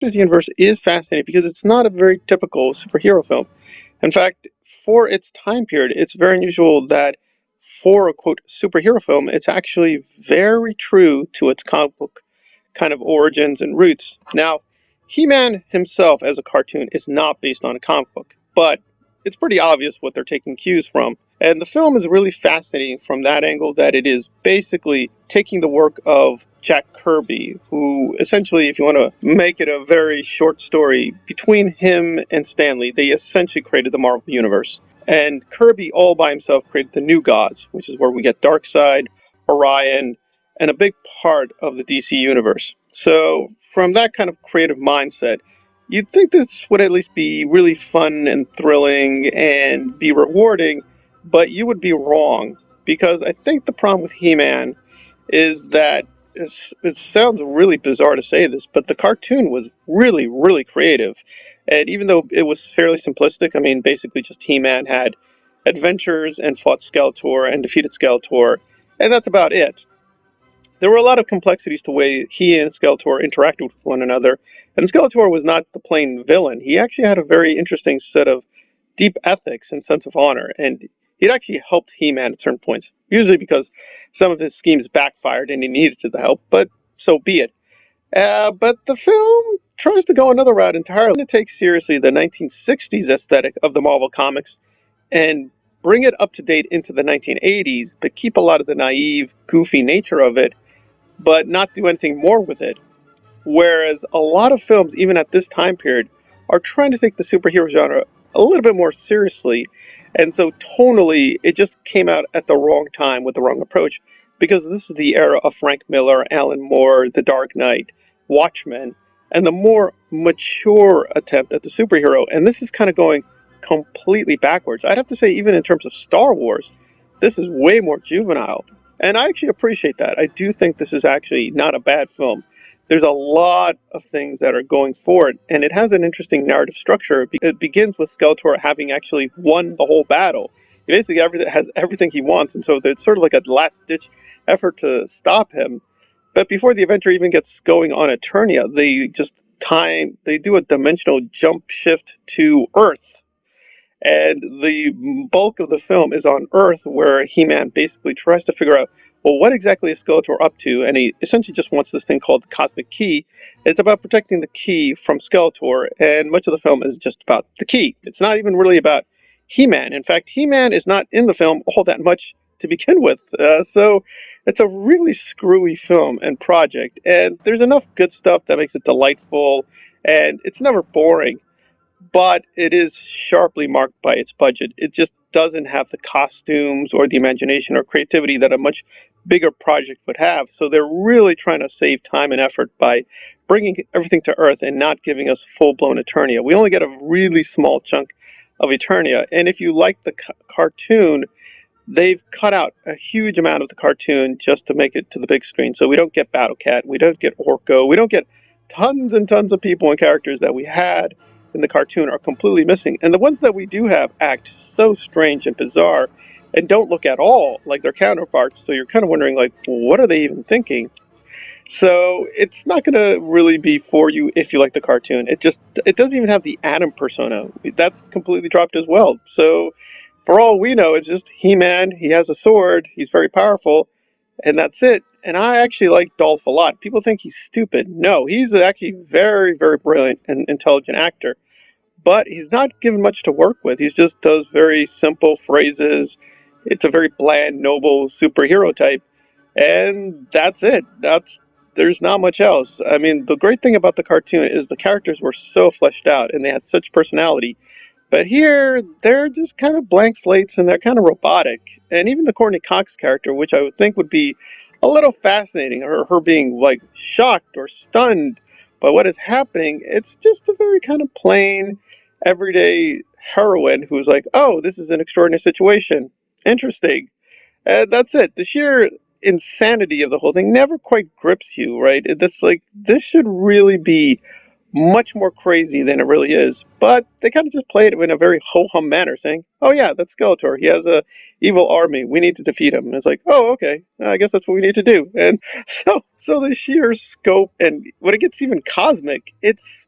universe is fascinating because it's not a very typical superhero film. In fact, for its time period, it's very unusual that for a quote superhero film, it's actually very true to its comic book kind of origins and roots. Now, He-Man himself as a cartoon is not based on a comic book, but it's pretty obvious what they're taking cues from. And the film is really fascinating from that angle that it is basically taking the work of Jack Kirby, who essentially, if you want to make it a very short story, between him and Stanley, they essentially created the Marvel Universe. And Kirby all by himself created the New Gods, which is where we get Darkseid, Orion, and a big part of the DC universe. So, from that kind of creative mindset, you'd think this would at least be really fun and thrilling and be rewarding, but you would be wrong. Because I think the problem with He Man is that it sounds really bizarre to say this, but the cartoon was really, really creative. And even though it was fairly simplistic, I mean, basically just He Man had adventures and fought Skeletor and defeated Skeletor, and that's about it. There were a lot of complexities to the way he and Skeletor interacted with one another, and Skeletor was not the plain villain. He actually had a very interesting set of deep ethics and sense of honor, and he'd actually helped He-Man at certain points, usually because some of his schemes backfired and he needed the help, but so be it. But the film tries to go another route entirely. It takes seriously the 1960s aesthetic of the Marvel Comics and bring it up to date into the 1980s, but keep a lot of the naive, goofy nature of it, but not do anything more with it. Whereas a lot of films, even at this time period, are trying to take the superhero genre a little bit more seriously. And so tonally, it just came out at the wrong time with the wrong approach. Because this is the era of Frank Miller, Alan Moore, The Dark Knight, Watchmen, and the more mature attempt at the superhero. And this is kind of going completely backwards. I'd have to say, even in terms of Star Wars, this is way more juvenile. And I actually appreciate that. I do think this is actually not a bad film. There's a lot of things that are going forward, and it has an interesting narrative structure. It begins with Skeletor having actually won the whole battle. He basically has everything he wants, and so it's sort of like a last-ditch effort to stop him. But before the adventure even gets going on Eternia, they do a dimensional jump shift to Earth, and the bulk of the film is on Earth, where He-Man basically tries to figure out, well, what exactly is Skeletor up to? And he essentially just wants this thing called the Cosmic Key. It's about protecting the key from Skeletor, and much of the film is just about the key. It's not even really about He-Man. In fact, He-Man is not in the film all that much to begin with. So it's a really screwy film and project, and there's enough good stuff that makes it delightful, and it's never boring, but it is sharply marked by its budget. It just doesn't have the costumes or the imagination or creativity that a much bigger project would have. So they're really trying to save time and effort by bringing everything to Earth and not giving us full-blown Eternia. We only get a really small chunk of Eternia. And if you like the cartoon, they've cut out a huge amount of the cartoon just to make it to the big screen. So we don't get Battle Cat, we don't get Orko, we don't get tons and tons of people and characters that we had in the cartoon are completely missing. And the ones that we do have act so strange and bizarre and don't look at all like their counterparts. So you're kind of wondering, like, what are they even thinking? So it's not going to really be for you if you like the cartoon. It doesn't even have the Atom persona. That's completely dropped as well. So for all we know, it's just He-Man. He has a sword. He's very powerful, and that's it. And I actually like Dolph a lot. People think he's stupid. No, he's actually very, very brilliant and intelligent actor. But he's not given much to work with. He just does very simple phrases. It's a very bland, noble superhero type, and that's it. There's not much else. I mean, the great thing about the cartoon is the characters were so fleshed out and they had such personality. But here, they're just kind of blank slates and they're kind of robotic. And even the Courtney Cox character, which I would think would be a little fascinating, her being like shocked or stunned by what is happening, it's just a very kind of plain, everyday heroine who's like, oh, this is an extraordinary situation. Interesting. That's it. The sheer insanity of the whole thing never quite grips you, right? This should really be much more crazy than it really is. But they kind of just play it in a very ho-hum manner, saying, "Oh yeah, that's Skeletor. He has a evil army. We need to defeat him." And it's like, "Oh, okay. I guess that's what we need to do." And so the sheer scope, and when it gets even cosmic, it's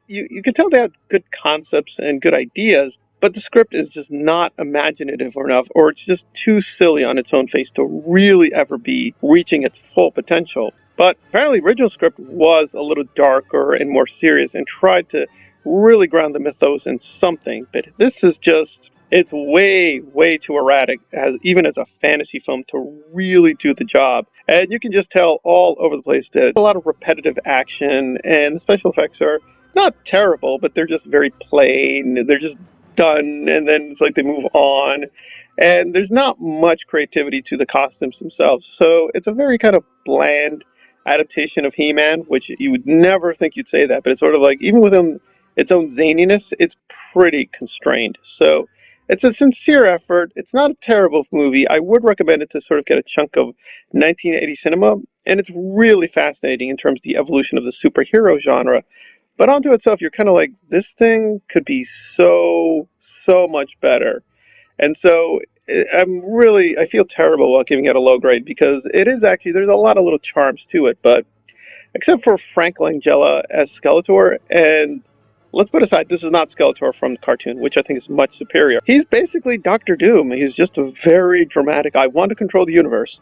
you can tell they have good concepts and good ideas, but the script is just not imaginative enough, or it's just too silly on its own face to really ever be reaching its full potential. But apparently, the original script was a little darker and more serious and tried to really ground the mythos in something. But this is just, it's way too erratic, even as a fantasy film, to really do the job. And you can just tell all over the place that a lot of repetitive action, and the special effects are not terrible, but they're just very plain. They're just done, and then it's like they move on. And there's not much creativity to the costumes themselves. So it's a very kind of bland adaptation of He-Man, which you would never think you'd say that, but it's sort of like, even within its own zaniness, it's pretty constrained. So it's a sincere effort. It's not a terrible movie. I would recommend it to sort of get a chunk of 1980 cinema, and it's really fascinating in terms of the evolution of the superhero genre. But onto itself, you're kind of like, this thing could be so much better. And so I feel terrible about giving it a low grade, because it is actually, there's a lot of little charms to it, but except for Frank Langella as Skeletor, and let's put aside, this is not Skeletor from the cartoon, which I think is much superior. He's basically Doctor Doom. He's just a very dramatic, I want to control the universe.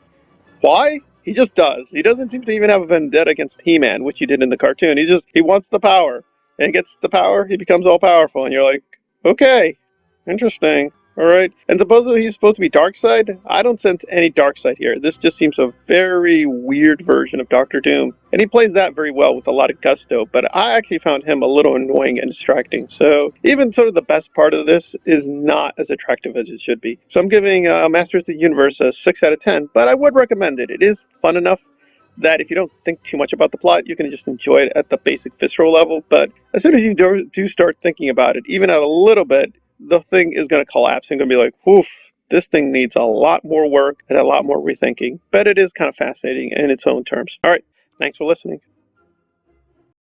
Why? He just does. He doesn't seem to even have a vendetta against He-Man, which he did in the cartoon. He wants the power. And he gets the power, he becomes all powerful. And you're like, okay, interesting. All right. And supposedly he's supposed to be Darkseid. I don't sense any Darkseid here. This just seems a very weird version of Doctor Doom. And he plays that very well with a lot of gusto. But I actually found him a little annoying and distracting. So even sort of the best part of this is not as attractive as it should be. So I'm giving Masters of the Universe a 6 out of 10. But I would recommend it. It is fun enough that if you don't think too much about the plot, you can just enjoy it at the basic visceral level. But as soon as you do start thinking about it, even at a little bit, the thing is going to collapse and going to be like, woof, this thing needs a lot more work and a lot more rethinking. But it is kind of fascinating in its own terms. All right, thanks for listening.